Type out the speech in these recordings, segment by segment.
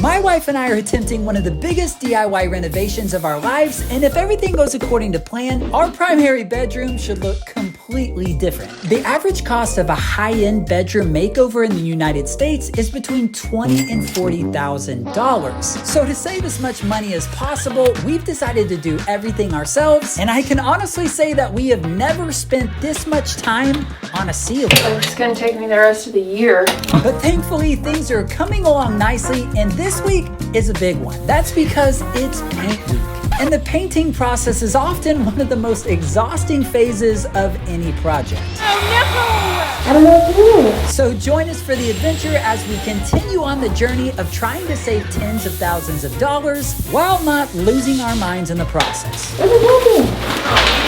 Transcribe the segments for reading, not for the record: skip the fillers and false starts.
My wife and I are attempting one of the biggest DIY renovations of our lives, and if everything goes according to plan, our primary bedroom should look completely different. The average cost of a high-end bedroom makeover in the United States is between $20,000 and $40,000. So to save as much money as possible, we've decided to do everything ourselves, and I can honestly say that we have never spent this much time on a ceiling. Oh, it's gonna take me the rest of the year. But thankfully, things are coming along nicely, and this week is a big one. That's because it's paint week. And the painting process is often one of the most exhausting phases of any project. Oh no! I don't know what to do. So join us for the adventure as we continue on the journey of trying to save tens of thousands of dollars while not losing our minds in the process. What is happening?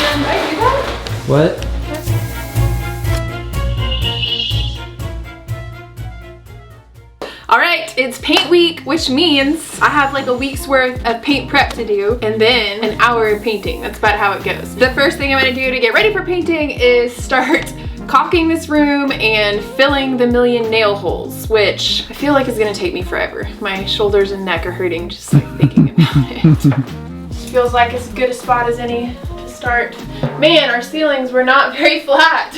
Can I do that? What? All right, it's paint week, which means I have like a week's worth of paint prep to do and then an hour of painting. That's about how it goes. The first thing I'm gonna do to get ready for painting is start caulking this room and filling the million nail holes, which I feel like is gonna take me forever. My shoulders and neck are hurting just like thinking about it. Feels like as good a spot as any to start. Man, our ceilings were not very flat.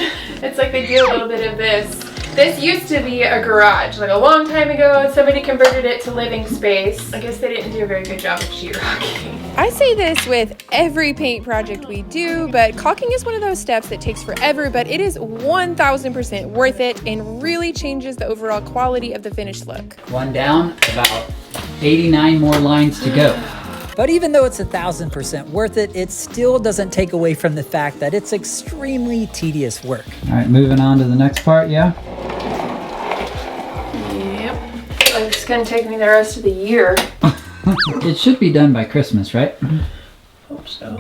It's like they do a little bit of this. This used to be a garage, like a long time ago. Somebody converted it to living space. I guess they didn't do a very good job of sheetrocking. I say this with every paint project we do, but caulking is one of those steps that takes forever, but it is 1000% worth it and really changes the overall quality of the finished look. One down, about 89 more lines to go. But even though it's 1000% worth it, it still doesn't take away from the fact that it's extremely tedious work. All right, moving on to the next part, yeah? Yep. It's gonna take me the rest of the year. It should be done by Christmas, right? Hope so.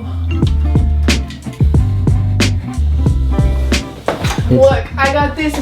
Look, I got this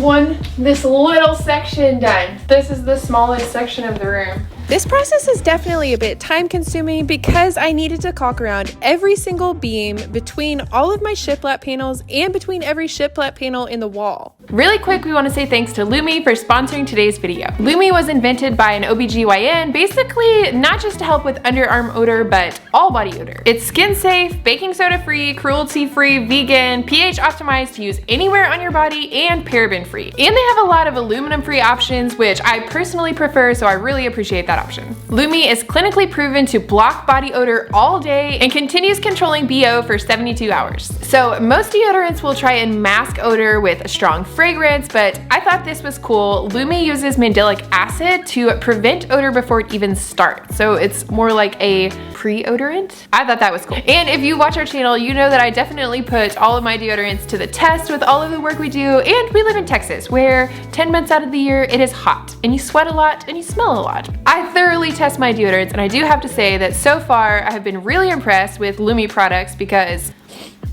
little section done. This is the smallest section of the room. This process is definitely a bit time consuming because I needed to caulk around every single beam between all of my shiplap panels and between every shiplap panel in the wall. Really quick, we want to say thanks to Lumi for sponsoring today's video. Lumi was invented by an OBGYN, basically not just to help with underarm odor, but all body odor. It's skin safe, baking soda free, cruelty free, vegan, pH optimized to use anywhere on your body, and paraben free. And they have a lot of aluminum free options, which I personally prefer, so I really appreciate that option. Lumi is clinically proven to block body odor all day and continues controlling BO for 72 hours. So most deodorants will try and mask odor with a strong fragrance, but I thought this was cool. Lumi uses mandelic acid to prevent odor before it even starts. So it's more like a pre-odorant. I thought that was cool. And if you watch our channel, you know that I definitely put all of my deodorants to the test with all of the work we do. And we live in Texas, where 10 months out of the year, it is hot and you sweat a lot and you smell a lot. I thoroughly test my deodorants, and I do have to say that so far I have been really impressed with Lumi products because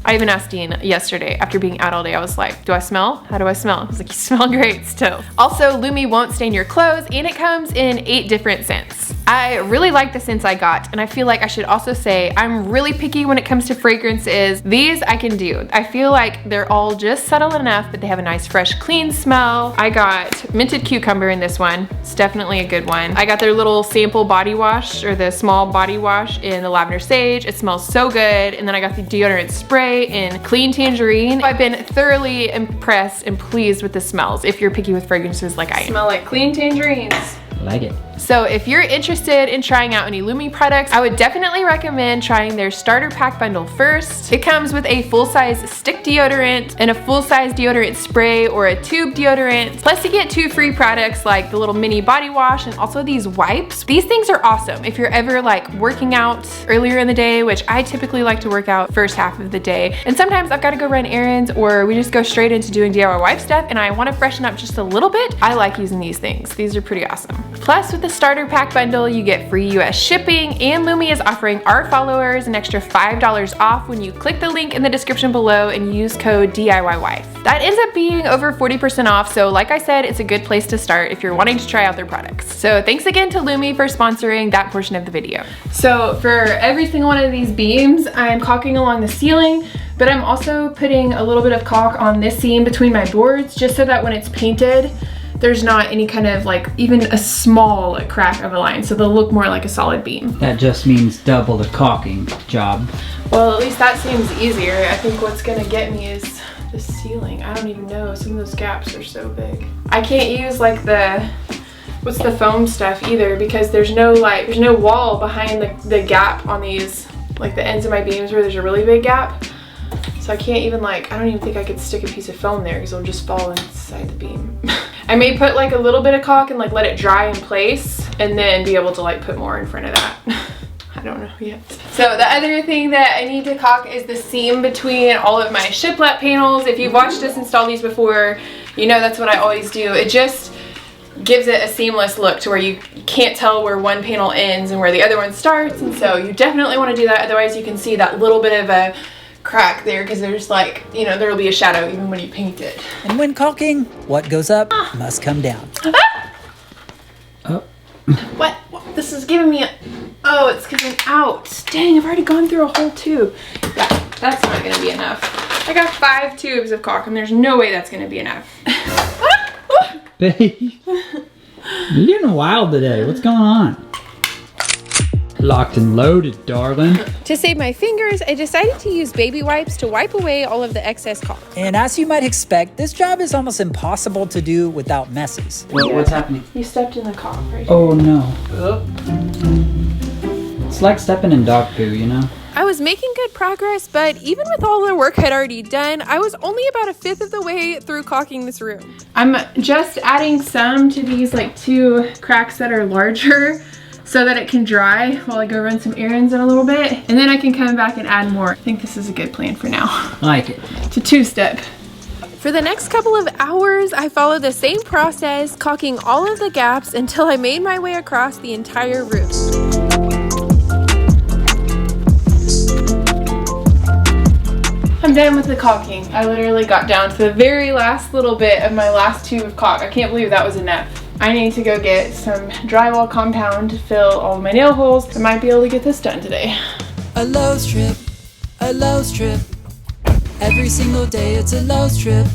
I even asked Dean yesterday after being out all day. I was like, do I smell? How do I smell? I was like, you smell great still. Also, Lumi won't stain your clothes, and it comes in 8 different scents. I really like the scents I got, and I feel like I should also say I'm really picky when it comes to fragrances. These I can do. I feel like they're all just subtle enough, but they have a nice, fresh, clean smell. I got minted cucumber in this one. It's definitely a good one. I got their little sample body wash, or the small body wash in the lavender sage. It smells so good. And then I got the deodorant spray in clean tangerine. I've been thoroughly impressed and pleased with the smells if you're picky with fragrances like I am. Smell like clean tangerines. Like it. So if you're interested in trying out any Lumi products, I would definitely recommend trying their starter pack bundle first. It comes with a full-size stick deodorant and a full-size deodorant spray or a tube deodorant. Plus you get 2 free products like the little mini body wash and also these wipes. These things are awesome if you're ever like working out earlier in the day, which I typically like to work out first half of the day. And sometimes I've got to go run errands, or we just go straight into doing DIY wife stuff and I want to freshen up just a little bit. I like using these things. These are pretty awesome. Plus with the starter pack bundle, you get free US shipping, and Lumi is offering our followers an extra $5 off when you click the link in the description below and use code DIYWife. That ends up being over 40% off, so like I said, it's a good place to start if you're wanting to try out their products. So thanks again to Lumi for sponsoring that portion of the video. So for every single one of these beams, I'm caulking along the ceiling, but I'm also putting a little bit of caulk on this seam between my boards just so that when it's painted, there's not any kind of like even a small crack of a line, so they'll look more like a solid beam. That just means double the caulking job. Well, at least that seems easier. I think what's gonna get me is the ceiling. I don't even know, some of those gaps are so big. I can't use like the foam stuff either, because there's no wall behind the gap on these, like the ends of my beams where there's a really big gap. So I can't even I don't even think I could stick a piece of foam there because it'll just fall inside the beam. I may put like a little bit of caulk and like let it dry in place and then be able to like put more in front of that. I don't know yet. So the other thing that I need to caulk is the seam between all of my shiplap panels. If you've watched us install these before, you know that's what I always do. It just gives it a seamless look to where you can't tell where one panel ends and where the other one starts, and so you definitely want to do that. Otherwise you can see that little bit of a crack there because there's like, you know, there will be a shadow even when you paint it. And when caulking, what goes up must come down. Oh. What? This is giving me a... Oh, it's coming out. Dang, I've already gone through a whole tube. Yeah, that's not gonna be enough. I got 5 tubes of caulk and there's no way that's gonna be enough. Babe, you're getting wild today. What's going on? Locked and loaded, darling. To save my fingers, I decided to use baby wipes to wipe away all of the excess caulk. And as you might expect, this job is almost impossible to do without messes. What's happening? You stepped in the caulk right here. Oh no. It's like stepping in dog poo, you know? I was making good progress, but even with all the work I'd already done, I was only about 1/5 of the way through caulking this room. I'm just adding some to these like 2 cracks that are larger so that it can dry while I go run some errands in a little bit, and then I can come back and add more. I think this is a good plan for now. Like it. It's a 2-step. For the next couple of hours, I followed the same process, caulking all of the gaps until I made my way across the entire roof. I'm done with the caulking. I literally got down to the very last little bit of my last tube of caulk. I can't believe that was enough. I need to go get some drywall compound to fill all of my nail holes. I might be able to get this done today. A Lowe's trip, a Lowe's trip. Every single day it's a Lowe's trip.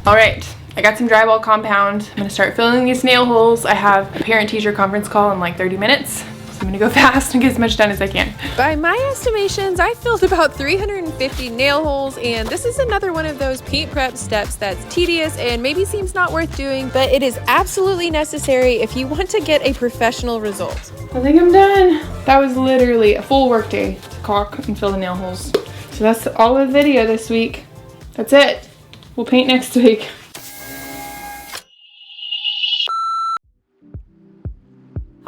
All right, I got some drywall compound. I'm gonna start filling these nail holes. I have a parent-teacher conference call in like 30 minutes. I'm gonna go fast and get as much done as I can. By my estimations, I filled about 350 nail holes, and this is another one of those paint prep steps that's tedious and maybe seems not worth doing, but it is absolutely necessary if you want to get a professional result. I think I'm done. That was literally a full work day to caulk and fill the nail holes. So that's all the video this week. That's it. We'll paint next week.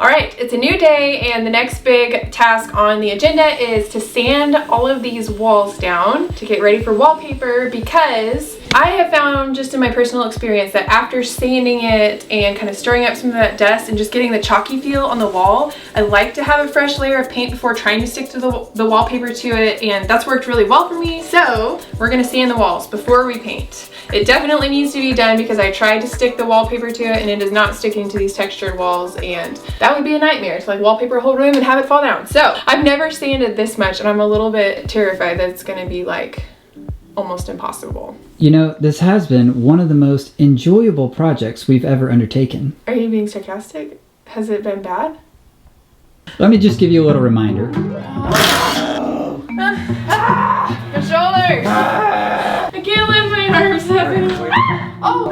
All right, it's a new day, and the next big task on the agenda is to sand all of these walls down to get ready for wallpaper, because I have found just in my personal experience that after sanding it and kind of stirring up some of that dust and just getting the chalky feel on the wall, I like to have a fresh layer of paint before trying to stick to the wallpaper to it, and that's worked really well for me. So we're gonna sand the walls before we paint. It definitely needs to be done because I tried to stick the wallpaper to it and it is not sticking to these textured walls, and that would be a nightmare to like wallpaper a whole room and have it fall down. So I've never sanded this much, and I'm a little bit terrified that it's gonna be like almost impossible. You know, this has been one of the most enjoyable projects we've ever undertaken. Are you being sarcastic? Has it been bad? Let me just give you a little reminder. My shoulders! I can't lift my arms up anymore. Oh!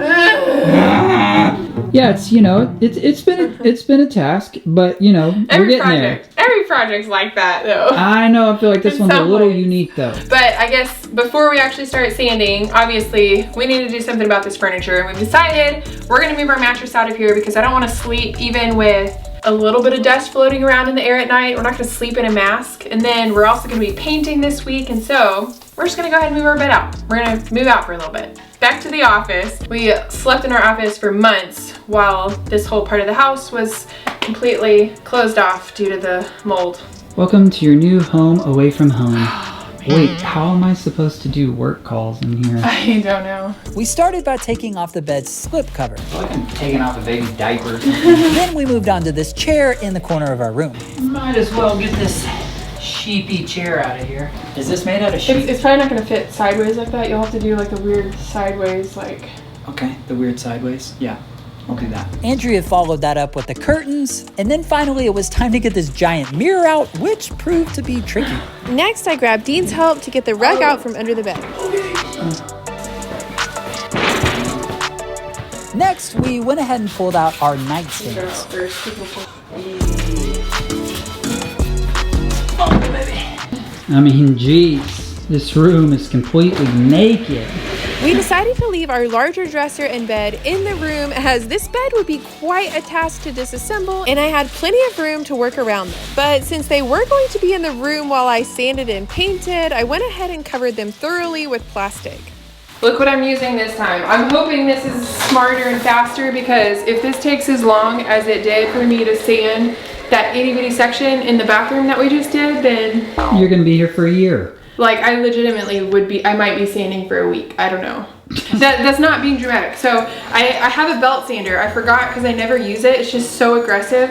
Yeah, it's, you know, it's been a task, but you know, we're getting there. Every project's like that though. I know, I feel like this one's a little unique though. But I guess before we actually start sanding, obviously we need to do something about this furniture, and we've decided we're gonna move our mattress out of here because I don't want to sleep even with a little bit of dust floating around in the air at night. We're not gonna sleep in a mask, and then we're also gonna be painting this week, and so we're just gonna go ahead and move our bed out. We're gonna move out for a little bit. Back to the office. We slept in our office for months while this whole part of the house was completely closed off due to the mold. Welcome to your new home away from home. Wait, how am I supposed to do work calls in here? I don't know. We started by taking off the bed's slip cover. Like I'm taking off a baby's diaper. Then we moved on to this chair in the corner of our room. Might as well get this sheepy chair out of here. Is this made out of sheep? It's probably not gonna fit sideways like that. You'll have to do like a weird sideways, like... Okay, the weird sideways. Yeah. I'll do that. Andrea followed that up with the curtains, and then finally it was time to get this giant mirror out, which proved to be tricky. Next, I grabbed Dean's help to get the rug out from under the bed. Next, we went ahead and pulled out our nightstands. I mean, geez, this room is completely naked. We decided to leave our larger dresser and bed in the room as this bed would be quite a task to disassemble and I had plenty of room to work around them. But since they were going to be in the room while I sanded and painted, I went ahead and covered them thoroughly with plastic. Look what I'm using this time. I'm hoping this is smarter and faster because if this takes as long as it did for me to sand that itty bitty section in the bathroom that we just did, then You're gonna be here for a year. like I legitimately would be, I might be sanding for a week. I don't know. That's not being dramatic. So I have a belt sander. I forgot because I never use it. It's just so aggressive.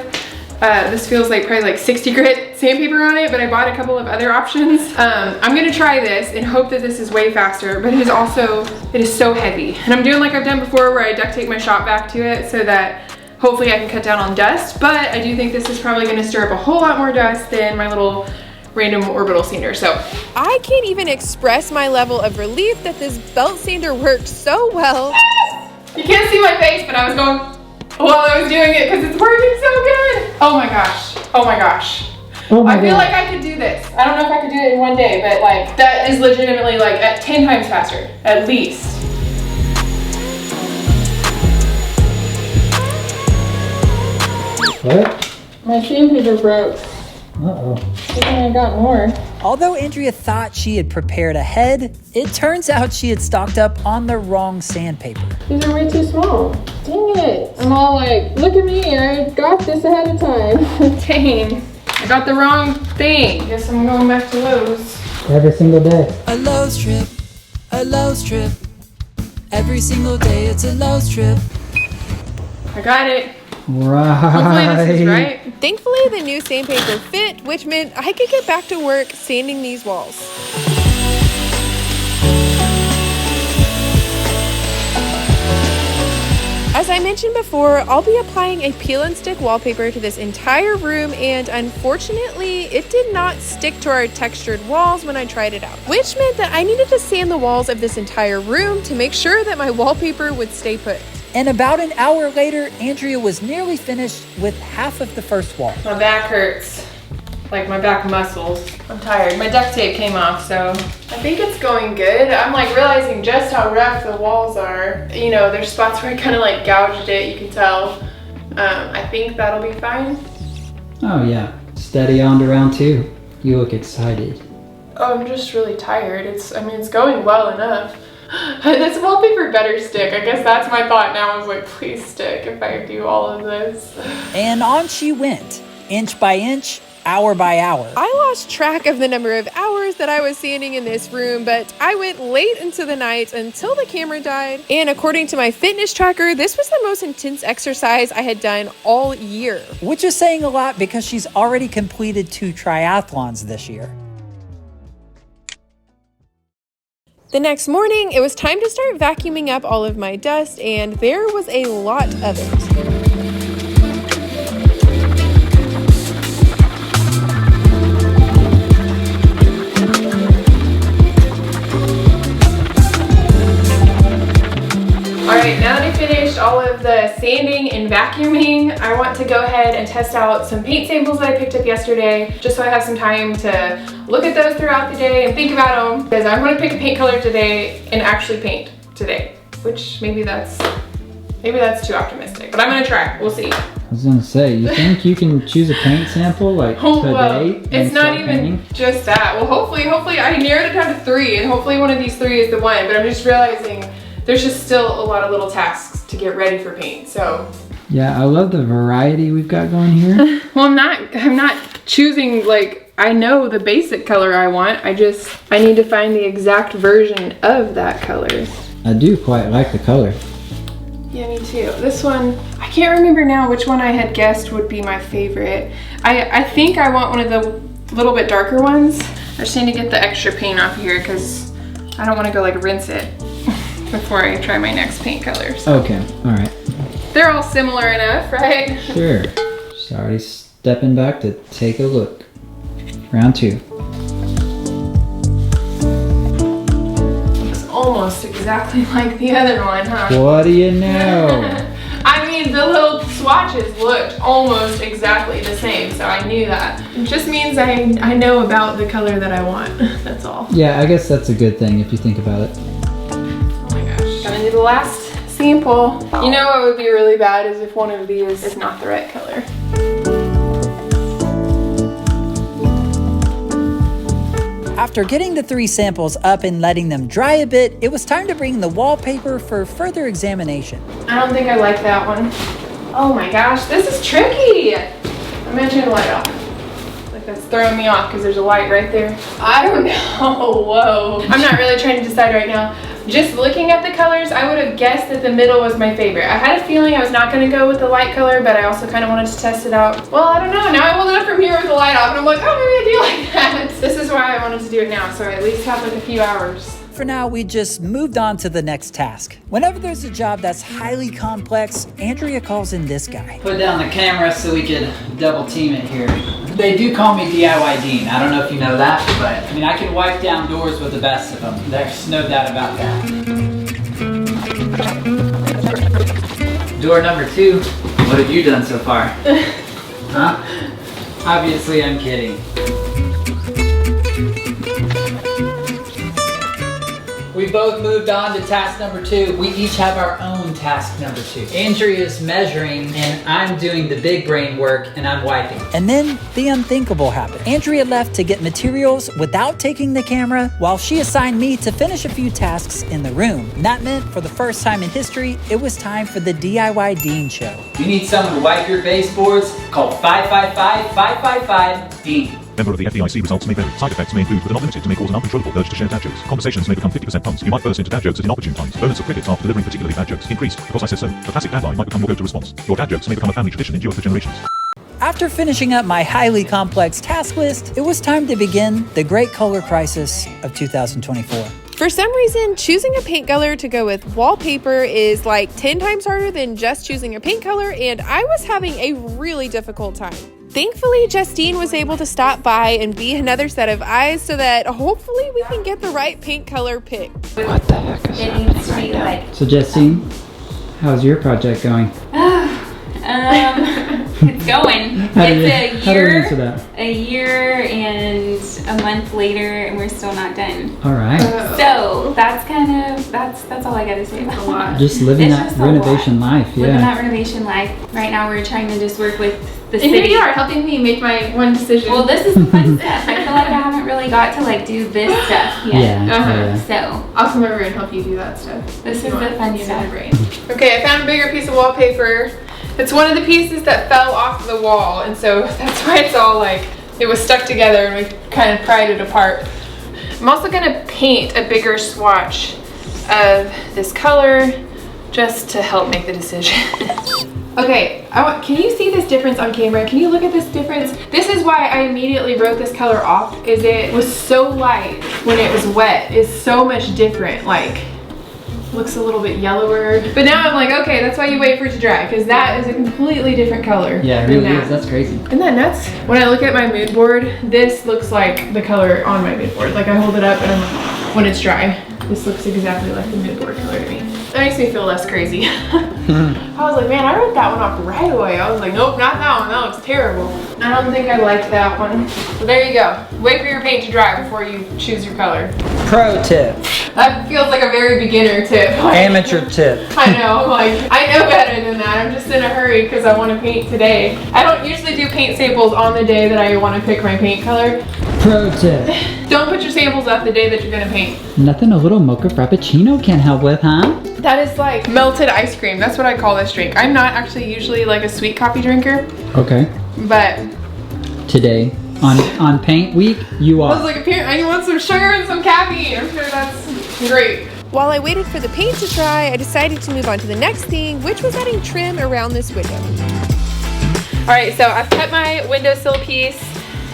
This feels like probably like 60 grit sandpaper on it, but I bought a couple of other options. I'm gonna try this and hope that this is way faster, but it is so heavy. And I'm doing like I've done before where I duct tape my shop vac to it so that hopefully I can cut down on dust, but I do think this is probably gonna stir up a whole lot more dust than my little random orbital sander. So I can't even express my level of relief that this belt sander worked so well. you can't see my face, but I was going while I was doing it because it's working so good. Oh my gosh. Oh my gosh. Oh my I feel God. like I could do this. I don't know if I could do it in one day, but like that is legitimately like at 10 times faster, at least. What? My sandpaper broke. Uh-oh. I think I got more. Although Andrea thought she had prepared ahead, it turns out she had stocked up on the wrong sandpaper. These are way too small. Dang it. I'm all like, look at me, I got this ahead of time. Dang, I got the wrong thing. Guess I'm going back to Lowe's. Every single day. A Lowe's trip, a Lowe's trip. Every single day it's a Lowe's trip. I got it. Right. Hopefully this is right. Thankfully, the new sandpaper fit, which meant I could get back to work sanding these walls. As I mentioned before, I'll be applying a peel and stick wallpaper to this entire room, and unfortunately, it did not stick to our textured walls when I tried it out, which meant that I needed to sand the walls of this entire room to make sure that my wallpaper would stay put. And about an hour later, Andrea was nearly finished with half of the first wall. My back hurts, like my back muscles. I'm tired. My duct tape came off, so I think it's going good. I'm like realizing just how rough the walls are. You know, there's spots where I kind of like gouged it, you can tell. I think that'll be fine. Oh yeah. Steady on to round 2. You look excited. Oh, I'm just really tired. It's going well enough. This wallpaper better stick. I guess that's my thought now. I was like, please stick if I do all of this. And on she went, inch by inch, hour by hour. I lost track of the number of hours that I was sanding in this room, but I went late into the night until the camera died. And according to my fitness tracker, this was the most intense exercise I had done all year. Which is saying a lot because she's already completed 2 triathlons this year. The next morning, it was time to start vacuuming up all of my dust, and there was a lot of it. Alright, now that I finished all of the sanding and vacuuming, I want to go ahead and test out some paint samples that I picked up yesterday, just so I have some time to look at those throughout the day and think about them, because I'm going to pick a paint color today and actually paint today, which maybe that's too optimistic, but I'm going to try. We'll see. I was gonna say, you think you can choose a paint sample like today? It's not even just that. Well, hopefully I narrowed it down to 3, and hopefully one of these 3 is the one, but I'm just realizing there's just still a lot of little tasks to get ready for paint, so. Yeah, I love the variety we've got going here. Well, I'm not choosing, like, I know the basic color I want, I need to find the exact version of that color. I do quite like the color. Yeah, me too. This one, I can't remember now which one I had guessed would be my favorite. I think I want one of the little bit darker ones. I just need to get the extra paint off here because I don't want to go like rinse it before I try my next paint colors. Okay, all right. They're all similar enough, right? Sure. Just already stepping back to take a look. Round 2. Looks almost exactly like the other one, huh? What do you know? I mean, the little swatches looked almost exactly the same, so I knew that. It just means I know about the color that I want. That's all. Yeah, I guess that's a good thing if you think about it. Oh my gosh. Gonna do the last sample. You know what would be really bad is if one of these is not the right color. After getting the 3 samples up and letting them dry a bit, it was time to bring the wallpaper for further examination. I don't think I like that one. Oh my gosh, this is tricky. I'm gonna turn the light off. Like that's throwing me off because there's a light right there. I don't know, whoa. I'm not really trying to decide right now. Just looking at the colors, I would have guessed that the middle was my favorite. I had a feeling I was not gonna go with the light color, but I also kind of wanted to test it out. Well, I don't know, now I hold it up from here with the light off and I'm like, oh, maybe I do like that. This is why I wanted to do it now, so I at least have like a few hours. For now, we just moved on to the next task. Whenever there's a job that's highly complex, Andrea calls in this guy. Put down the camera so we can double team it here. They do call me DIY Dean. I don't know if you know that, but I mean, I can wipe down doors with the best of them. There's no doubt about that. Door number 2. What have you done so far? Huh? Obviously, I'm kidding. We both moved on to task number 2. We each have our own task number 2. Andrea's measuring and I'm doing the big brain work and I'm wiping. And then the unthinkable happened. Andrea left to get materials without taking the camera, while she assigned me to finish a few tasks in the room. And that meant for the first time in history, it was time for the DIY Dean show. You need someone to wipe your baseboards? Call 555-555-DEAN. Member of the FDIC. Results may vary. Side effects may include, but are not limited to, may cause an uncontrollable urge to share dad jokes. Conversations may become 50% puns. You might burst into dad jokes at inopportune times. Bonus of credits after delivering particularly bad jokes. Increased because I said so. A classic dad line might become your go-to response. Your dad jokes may become a family tradition endured for generations. After finishing up my highly complex task list, it was time to begin the great color crisis of 2024. For some reason, choosing a paint color to go with wallpaper is like 10 times harder than just choosing a paint color, and I was having a really difficult time. Thankfully, Justine was able to stop by and be another set of eyes so that hopefully we can get the right paint color picked. What the heck is It needs to be like, So Justine, how's your project going? it's going. How do we answer that? A year and a month later, and we're still not done. All right. So that's that's all I gotta say about that. Just living It's that just a renovation lot. life, Living yeah. that renovation life. Right now, we're trying to just work with the And here city. you are helping me make my one decision. Well, this is the fun stuff. I feel like I haven't really got to like do this stuff yet. Yeah. So I'll come over and help you do that stuff. this is the fun stuff. Okay, I found a bigger piece of wallpaper. It's one of the pieces that fell off the wall, and so that's why it's all like, it was stuck together and we kind of pried it apart. I'm also gonna paint a bigger swatch of this color just to help make the decision. Okay, can you see this difference on camera? Can you look at this difference? This is why I immediately wrote this color off, is it was so light when it was wet. It's so much different, like, looks a little bit yellower. But now I'm like, okay, that's why you wait for it to dry, because that is a completely different color. Yeah, it than really that. is. That's crazy. Isn't that nuts? When I look at my mood board, this looks like the color on my mood board. Like I hold it up and I'm like, when it's dry, this looks exactly like the mood board color to me. That makes me feel less crazy. I was like, man, I wrote that one off right away. I was like, nope, not that one. That looks terrible. I don't think I like that one. So there you go. Wait for your paint to dry before you choose your color. Pro tip, That feels like a very beginner tip. amateur tip. I know, like, I know better than that. I'm just in a hurry because I want to paint today. I don't usually do paint samples on the day that I want to pick my paint color. Pro tip. Don't put your samples up the day that you're going to paint. Nothing a little mocha frappuccino can help with, huh? That is like melted ice cream. That's what I call this drink. I'm not actually usually like a sweet coffee drinker, Okay. but Today, on paint week, you I was are. like, apparently I want some sugar and some caffeine. I'm sure that's great. While I waited for the paint to dry, I decided to move on to the next thing, which was adding trim around this window. All right, so I've cut my windowsill piece.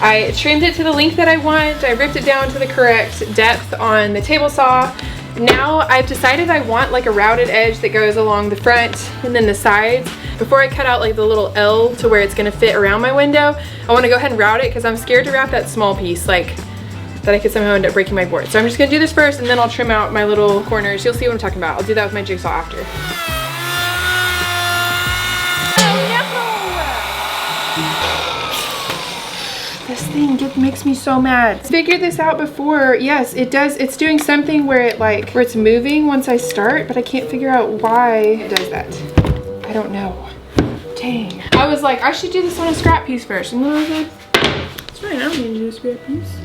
I trimmed it to the length that I want. I ripped it down to the correct depth on the table saw. Now I've decided I want like a routed edge that goes along the front and then the sides. Before I cut out like the little L to where it's gonna fit around my window, I wanna go ahead and route it because I'm scared to wrap that small piece, like that I could somehow end up breaking my board. So I'm just gonna do this first and then I'll trim out my little corners. You'll see what I'm talking about. I'll do that with my jigsaw after. This thing makes me so mad. Figured this out before. Yes, it does. It's doing something where it's moving once I start, but I can't figure out why it does that. I don't know. Dang. I was like, I should do this on a scrap piece first. And then I was like, it's fine, I don't need to do a scrap piece.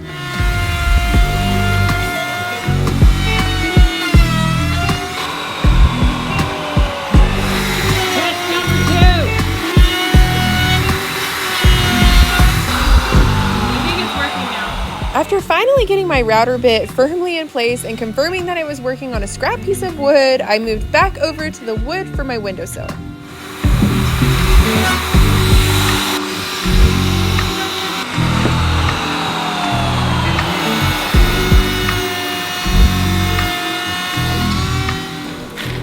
After finally getting my router bit firmly in place and confirming that it was working on a scrap piece of wood, I moved back over to the wood for my windowsill.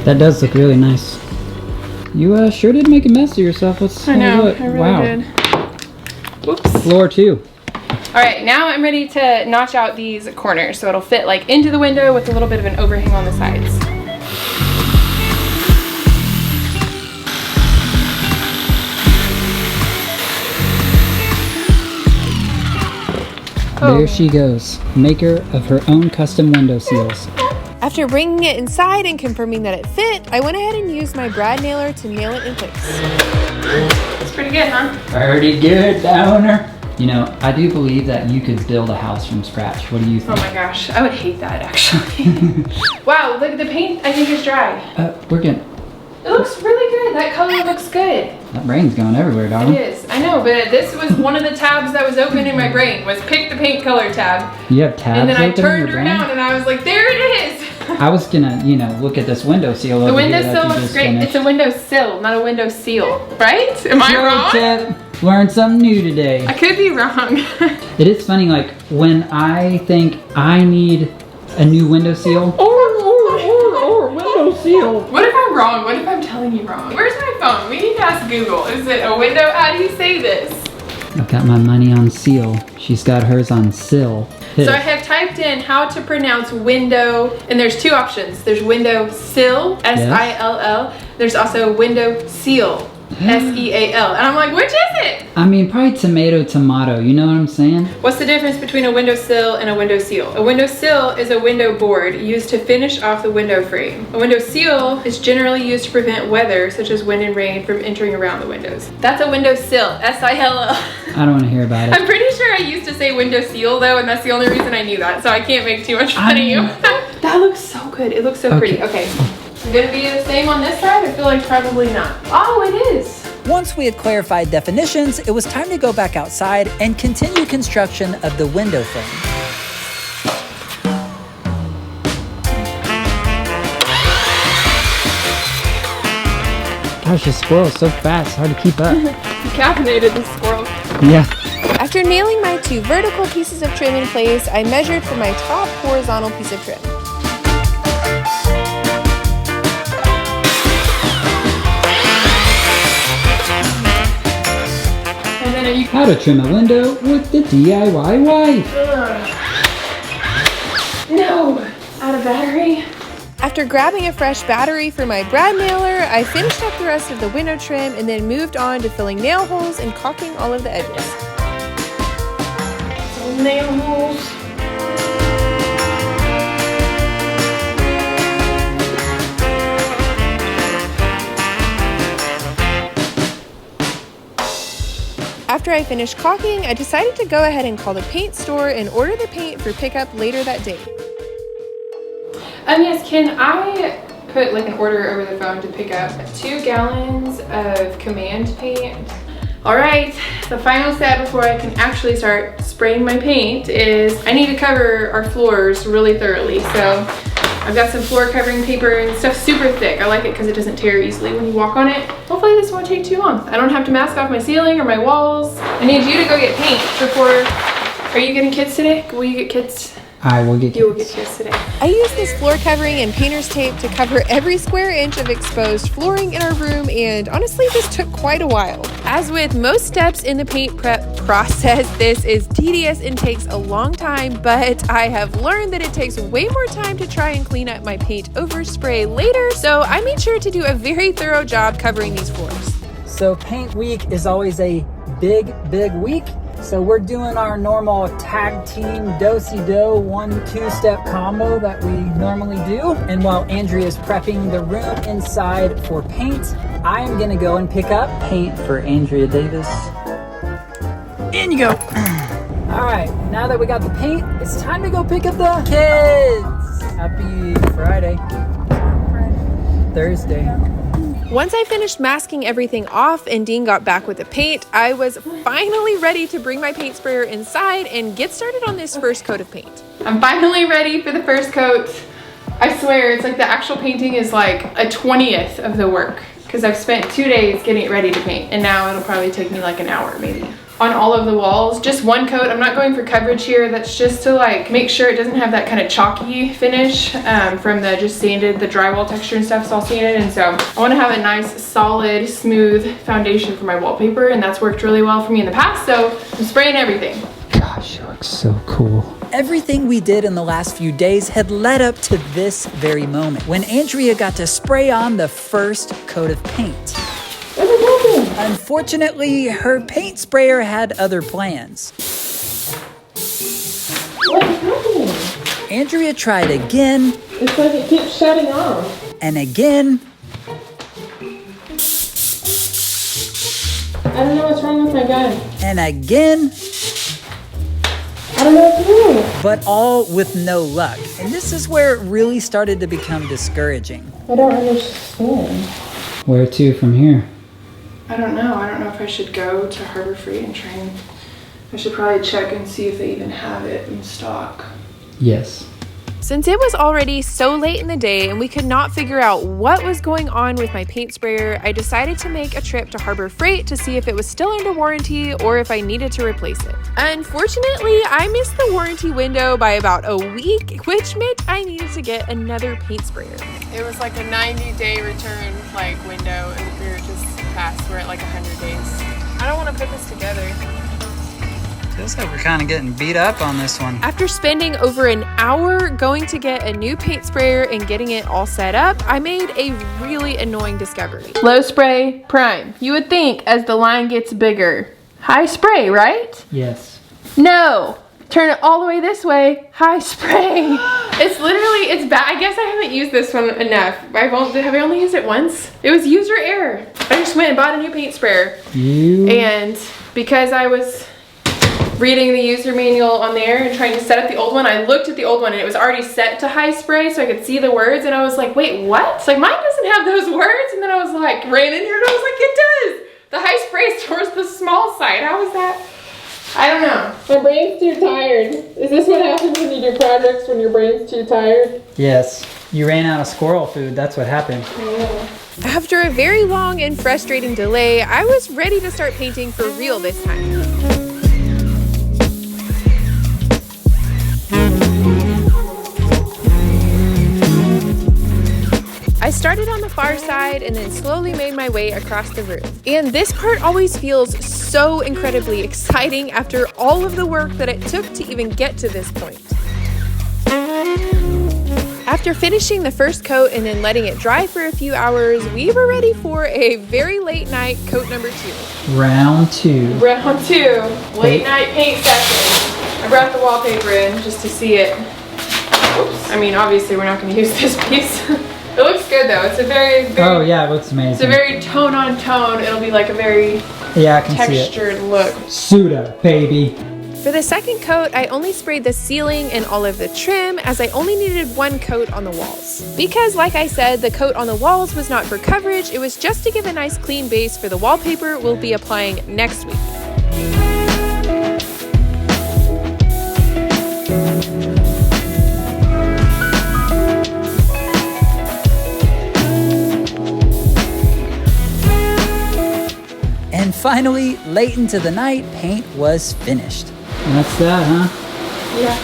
That does look really nice. You sure did make a mess of yourself. Let's I know, look. I really Wow. did. Whoops. Floor too. All right, now I'm ready to notch out these corners so it'll fit like into the window with a little bit of an overhang on the sides. There she goes, maker of her own custom window seals. After bringing it inside and confirming that it fit, I went ahead and used my brad nailer to nail it in place. It's pretty good, huh? Pretty good, owner. You know, I do believe that you could build a house from scratch. What do you think? Oh my gosh, I would hate that actually. Wow, look, the paint I think is dry. We're good. It looks really good. That color looks good. That brain's going everywhere, darling. It is. I know, but this was one of the tabs that was open in my brain, was pick the paint color tab. You have tabs And then I open in turned your brain? around and I was like, there it is. I was gonna, you know, look at this window seal. The over here that windowsill you looks just great. finished. It's a windowsill, not a window seal, right? Am I wrong? Tip. Learned something new today. I could be wrong. It is funny, like when I think I need a new window seal. Or window seal. What if I'm wrong? What if I'm telling you wrong? Where's my phone? We need to ask Google. Is it a window? How do you say this? I've got my money on seal. She's got hers on sill. So I have typed in how to pronounce window, and there's two options. There's window sill, S-I-L-L. There's also window seal, S-E-A-L. And I'm like, which is it? I mean, probably tomato, you know what I'm saying? What's the difference between a window sill and a window seal? A window sill is a window board used to finish off the window frame. A window seal is generally used to prevent weather, such as wind and rain, from entering around the windows. That's a window sill, S-I-L-L. I don't want to hear about it. I'm pretty sure I used to say window seal though, and that's the only reason I knew that, so I can't make too much fun of you. That looks so good. It looks so pretty. Okay. Is it gonna be the same on this side? I feel like probably not. Oh, it is. Once we had clarified definitions, it was time to go back outside and continue construction of the window frame. Gosh, this squirrel's so fast, it's hard to keep up. Caffeinated the squirrel. Yeah. After nailing my two vertical pieces of trim in place, I measured for my top horizontal piece of trim. And then are you How to trim a window with the DIY wife. No! Out of battery? After grabbing a fresh battery for my brad nailer, I finished up the rest of the window trim and then moved on to filling nail holes and caulking all of the edges. Nail holes. After I finished caulking, I decided to go ahead and call the paint store and order the paint for pickup later that day. Yes, can I put like an order over the phone to pick up 2 gallons of command paint? All right, the final step before I can actually start spraying my paint is I need to cover our floors really thoroughly. So I've got some floor covering paper and stuff super thick. I like it because it doesn't tear easily when you walk on it. Hopefully this won't take too long. I don't have to mask off my ceiling or my walls. I need you to go get paint before, are you getting kids today? Will you get kids I will get You will get yours today. I used this floor covering and painter's tape to cover every square inch of exposed flooring in our room, and honestly, this took quite a while. As with most steps in the paint prep process, this is tedious and takes a long time, but I have learned that it takes way more time to try and clean up my paint overspray later, so I made sure to do a very thorough job covering these floors. So paint week is always a big week. So we're doing our normal tag team do-si-do 1-2-step combo that we normally do. And while Andrea's prepping the room inside for paint, I am gonna go and pick up paint for Andrea Davis. In you go. All right, now that we got the paint, it's time to go pick up the kids. Happy Friday. Thursday. Once I finished masking everything off and Dean got back with the paint, I was finally ready to bring my paint sprayer inside and get started on this first coat of paint. I'm finally ready for the first coat. I swear, it's like the actual painting is like a 20th of the work because I've spent 2 days getting it ready to paint, and now it'll probably take me like an hour maybe. On all of the walls, just one coat. I'm not going for coverage here. That's just to like make sure it doesn't have that kind of chalky finish from the just sanded, the drywall texture and stuff is all sanded. And so I want to have a nice, solid, smooth foundation for my wallpaper, and that's worked really well for me in the past. So I'm spraying everything. Gosh, it looks so cool. Everything we did in the last few days had led up to this very moment when Andrea got to spray on the first coat of paint. Unfortunately, her paint sprayer had other plans. What is happening? Andrea tried again. It's like it keeps shutting off. And again. I don't know what's wrong with my gun. And again. I don't know what to do. But all with no luck. And this is where it really started to become discouraging. I don't understand. Where to from here? I don't know. I don't know if I should go to Harbor Freight and try and... I should probably check and see if they even have it in stock. Yes. Since it was already so late in the day and we could not figure out what was going on with my paint sprayer, I decided to make a trip to Harbor Freight to see if it was still under warranty or if I needed to replace it. Unfortunately, I missed the warranty window by about a week, which meant I needed to get another paint sprayer. It was like a 90-day return window, and we were just past. We're at like 100 days. I don't want to put this together. Feels like we're kind of getting beat up on this one. After spending over an hour going to get a new paint sprayer and getting it all set up, I made a really annoying discovery. Low spray, prime. You would think as the line gets bigger. High spray, right? Yes. No. Turn it all the way this way. High spray. It's bad. I guess I haven't used this one enough. Have I only used it once? It was user error. I just went and bought a new paint sprayer. And because I was reading the user manual on there and trying to set up the old one, I looked at the old one and it was already set to high spray so I could see the words, and I was like, wait, what? It's like, mine doesn't have those words. And then I was like, ran in here and I was like, it does. The high spray is towards the small side. How is that? I don't know. My brain's too tired. Is this what happens when you do projects when your brain's too tired? Yes. You ran out of squirrel food. That's what happened. Yeah. After a very long and frustrating delay, I was ready to start painting for real this time. I started on the far side and then slowly made my way across the room. And this part always feels so incredibly exciting after all of the work that it took to even get to this point. After finishing the first coat and then letting it dry for a few hours, we were ready for a very late night coat number 2. Round 2. Round 2, late night paint session. I brought the wallpaper in just to see it. Oops. I mean, obviously we're not going to use this piece. It looks good though. It's a very oh yeah, it looks amazing. It's a very tone on tone. It'll be like a very I can textured see it. Look. Suda, baby. For the second coat, I only sprayed the ceiling and all of the trim as I only needed one coat on the walls. Because like I said, the coat on the walls was not for coverage, it was just to give a nice clean base for the wallpaper we'll be applying next week. And finally, late into the night, paint was finished. And that's that, huh? Yeah.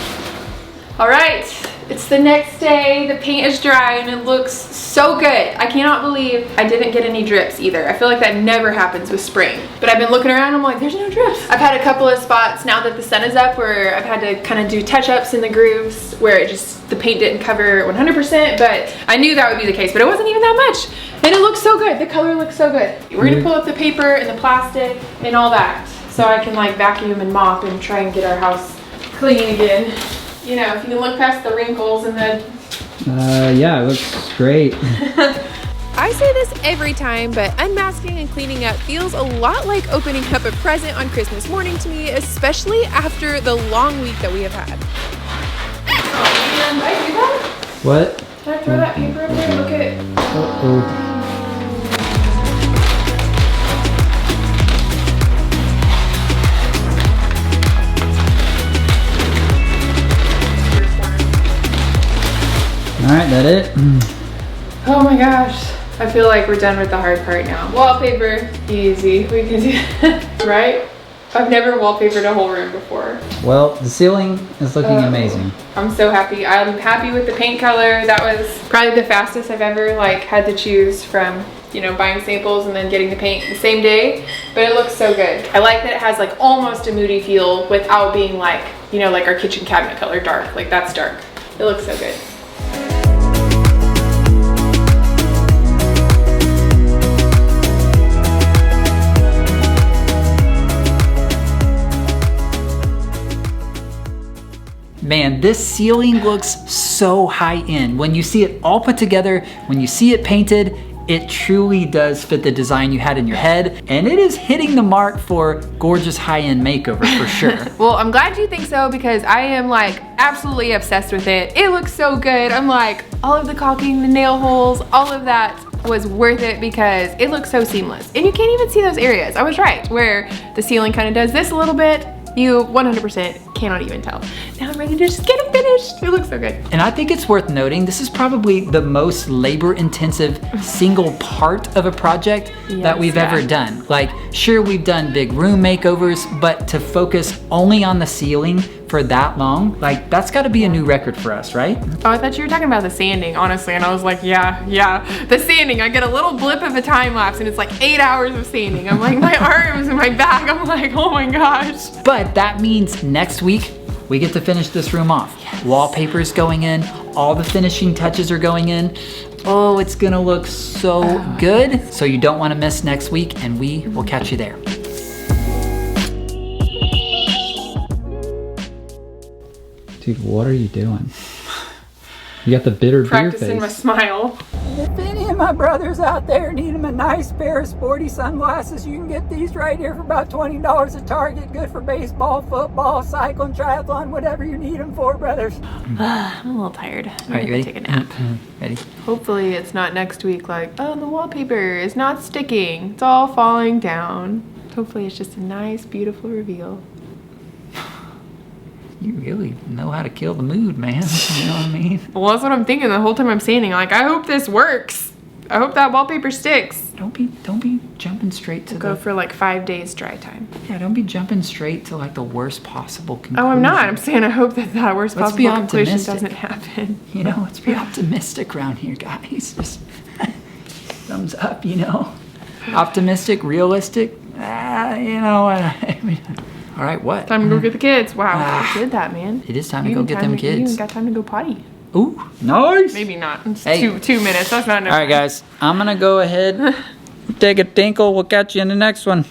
All right, it's the next day. The paint is dry and it looks so good. I cannot believe I didn't get any drips either. I feel like that never happens with spraying. But I've been looking around, I'm like, there's no drips. I've had a couple of spots now that the sun is up where I've had to kind of do touch-ups in the grooves where the paint didn't cover 100%, but I knew that would be the case, but it wasn't even that much. And it looks so good. The color looks so good. We're gonna pull up the paper and the plastic and all that so I can like vacuum and mop and try and get our house clean again. You know, if you can look past the wrinkles and the... Yeah, it looks great. I say this every time, but unmasking and cleaning up feels a lot like opening up a present on Christmas morning to me, especially after the long week that we have had. Oh, did I do that? What? Did I throw that paper up there? Look at it. Uh-oh. All right, that it? Oh my gosh. I feel like we're done with the hard part now. Wallpaper, easy. We can do that, right? I've never wallpapered a whole room before. Well, the ceiling is looking amazing. I'm so happy. I'm happy with the paint color. That was probably the fastest I've ever had to choose from, you know, buying samples and then getting the paint the same day. But it looks so good. I like that it has like almost a moody feel without being like, you know, like our kitchen cabinet color dark. Like that's dark. It looks so good. Man, this ceiling looks so high end. When you see it all put together, when you see it painted, it truly does fit the design you had in your head, and it is hitting the mark for gorgeous high-end makeover for sure. Well, I'm glad you think so because I am like absolutely obsessed with it. It looks so good. I'm like, all of the caulking, the nail holes, all of that was worth it because it looks so seamless. And you can't even see those areas. I was right, where the ceiling kind of does this a little bit. You 100% cannot even tell. Now I'm ready to just get it finished. It looks so good. And I think it's worth noting, this is probably the most labor-intensive single part of a project that we've ever done. Like, sure, we've done big room makeovers, but to focus only on the ceiling for that long, like that's gotta be a new record for us, right? Oh, I thought you were talking about the sanding, honestly, and I was like, yeah. The sanding, I get a little blip of a time lapse and it's like 8 hours of sanding. I'm like, my arms and my back, I'm like, oh my gosh. But that means next week, we get to finish this room off. Yes. Wallpaper's going in, all the finishing touches are going in. Oh, it's gonna look so good. So you don't wanna miss next week, and we will catch you there. Dude, what are you doing? You got the bitter beer face. Practicing my smile. If any of my brothers out there need them a nice pair of sporty sunglasses, you can get these right here for about $20 at Target. Good for baseball, football, cycling, triathlon, whatever you need them for, brothers. I'm a little tired. All right, you ready? Take a nap. Ready? Hopefully it's not next week like, oh, the wallpaper is not sticking. It's all falling down. Hopefully it's just a nice, beautiful reveal. You really know how to kill the mood, man. You know what I mean? Well, that's what I'm thinking the whole time I'm sanding. Like, I hope this works. I hope that wallpaper sticks. Don't be jumping straight to Go for like 5 days dry time. Yeah, don't be jumping straight to like the worst possible conclusion. Oh, I'm not. I'm saying I hope that that worst Let's possible be conclusion optimistic. doesn't happen. You know, let's be optimistic around here, guys. Just thumbs up, you know. Optimistic, realistic. You know, I mean, all right, what? Time to go get the kids. Wow, you did that, man. It is time to go get them kids. You even got time to go potty. Ooh, nice. Maybe not. It's Hey. 2 minutes. That's not enough. All right, guys. I'm gonna go ahead, take a tinkle. We'll catch you in the next one.